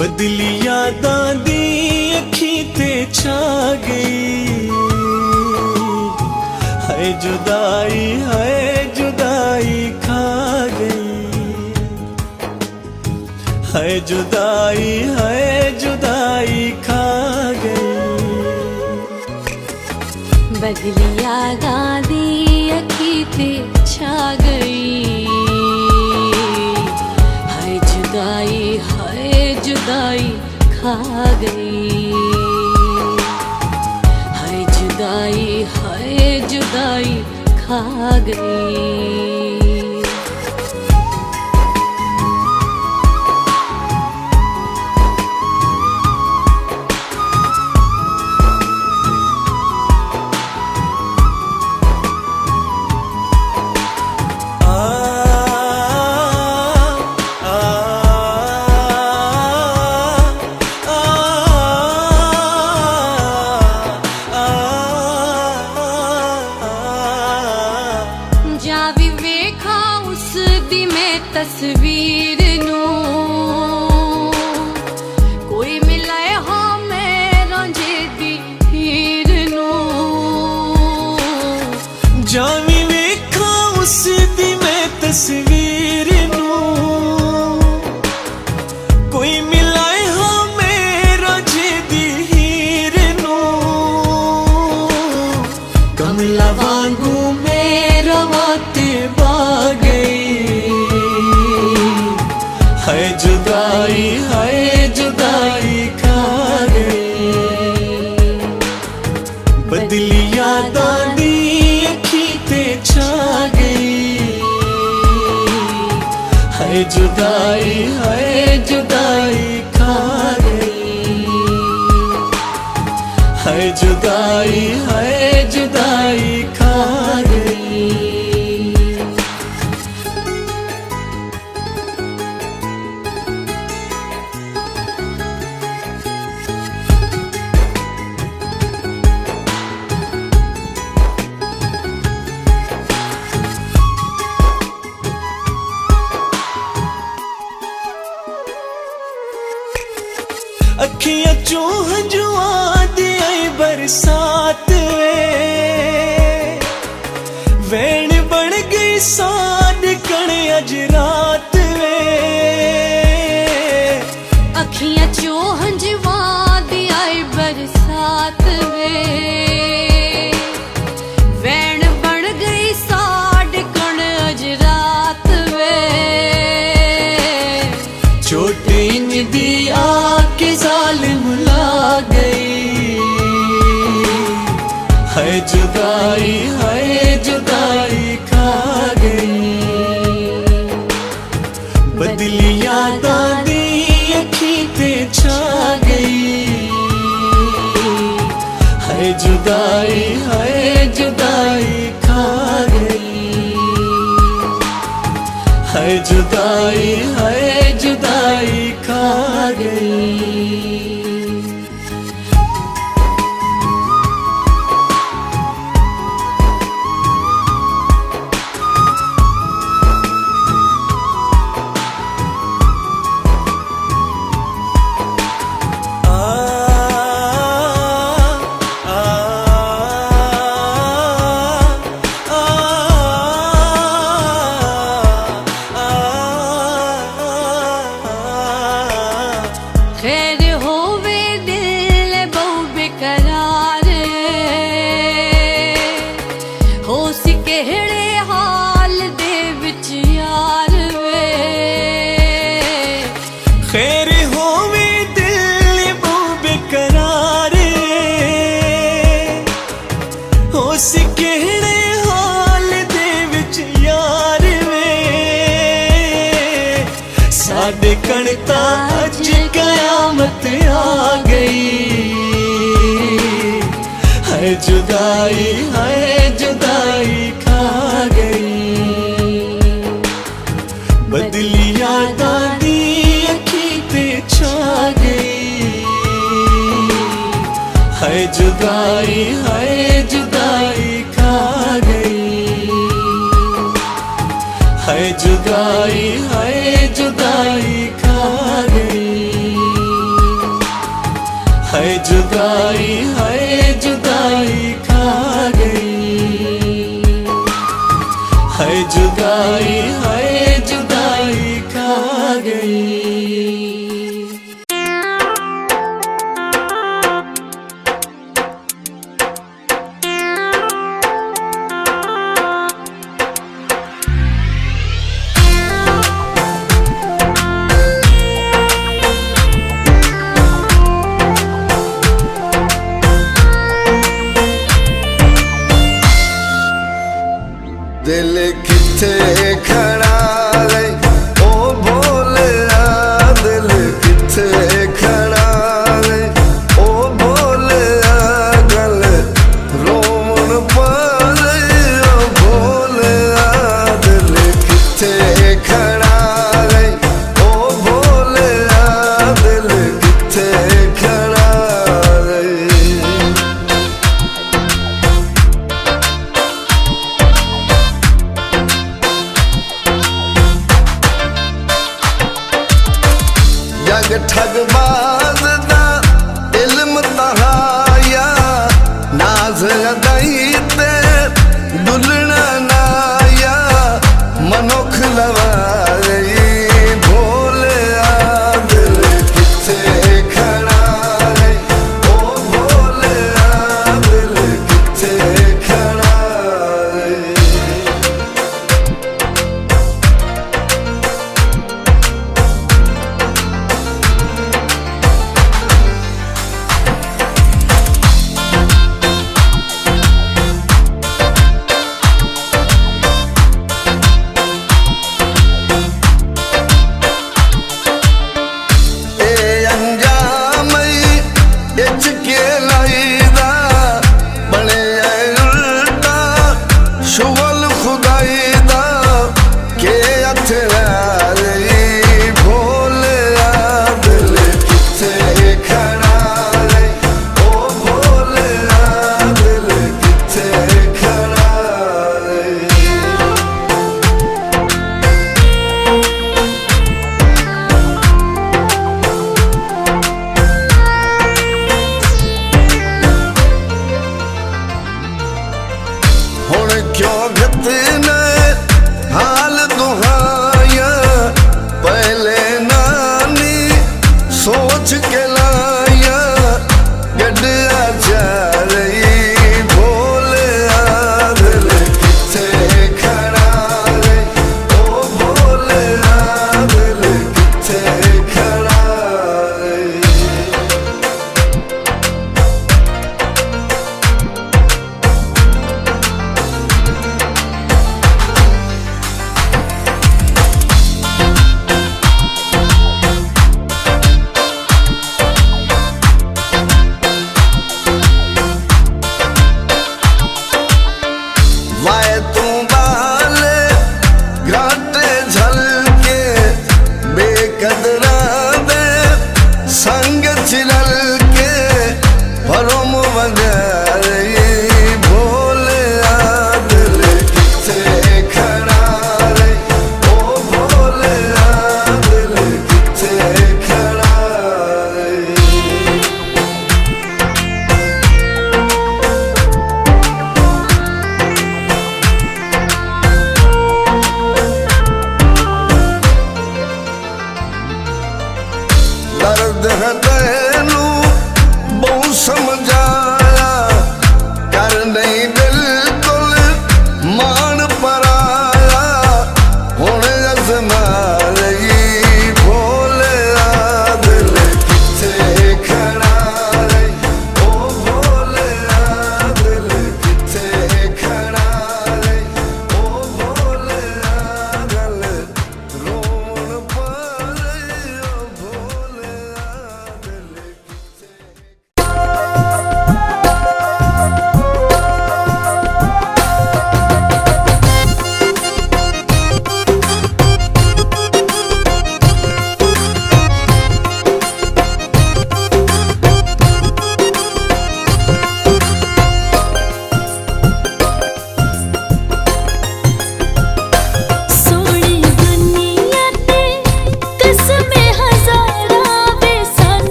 बदली यादां दी अखी ते छा गई। हाय जुदाई खा गई। हाय जुदाई खा गई। बदली यादां दी अखी ते छा गई। हाय जुदाई खा गई। हाय जुदाई खा गई। तस्वीर नूं कोई मिले हाँ मैं दी हीर नूं। जावी वेखा उस दी मैं तस्वीर नूं कोई मिलाए हाँ मेरा दी हीर नूं। कमला वांगू मेरा वाते बा गई। हाय जुदाई खा गई। बदली यादां दी अखी ते छा गई। हाय जुदाई खा गई। हाय जुदाई खा गई। अखियां चों हंजुआं दी आई बरसात वे। वैन बन गई साड कण अज रात वे। अखियां चों हंजुआं दी आई बरसात वे। वैन बन गई साड कण अज रात वे। चोट इंज दी आके जालिम ला गई। हाय जुदाई खा गई। बदली यादां दी अखी ते छा गई। हाय जुदाई खा गई। हाय जुदाई खा गई। खैर होवे दिल बहु बेकरार। हो सी केड़े हाल दे विच यार वे। खैर होवे दिल बहु बेकरार। हो सी केड़े हाल दे विच यार वे। साडे कणता अज कयामत आ गई। हाय जुदाई खा गई। बदली यादां दी अखी ते छा गई। हाय जुदाई खा गई। हाय जुदाई खा गई। है जुदाई खा गई, है जुदाई खा गई। दिल किथे खड़ा है ओ भोलिया, दिल किथे खड़ा है ओ भोलिया, गल रोमन पाले ओ भोलिया, दिल किथे खड़ा है ओ भोलिया, दिल किथे खड़ा है। जग ठगबाज दा इल्म तहाया, नाज अदाई ते दुलना नाया, मनुख लवाई भोलिया, दिल किथे खड़ा है ओ भोलिया, दिल किथे खड़ा है।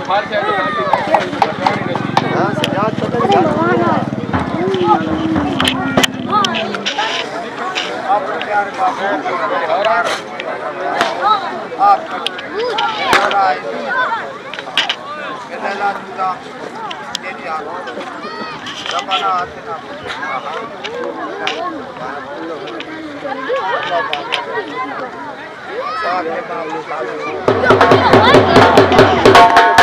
Thank you.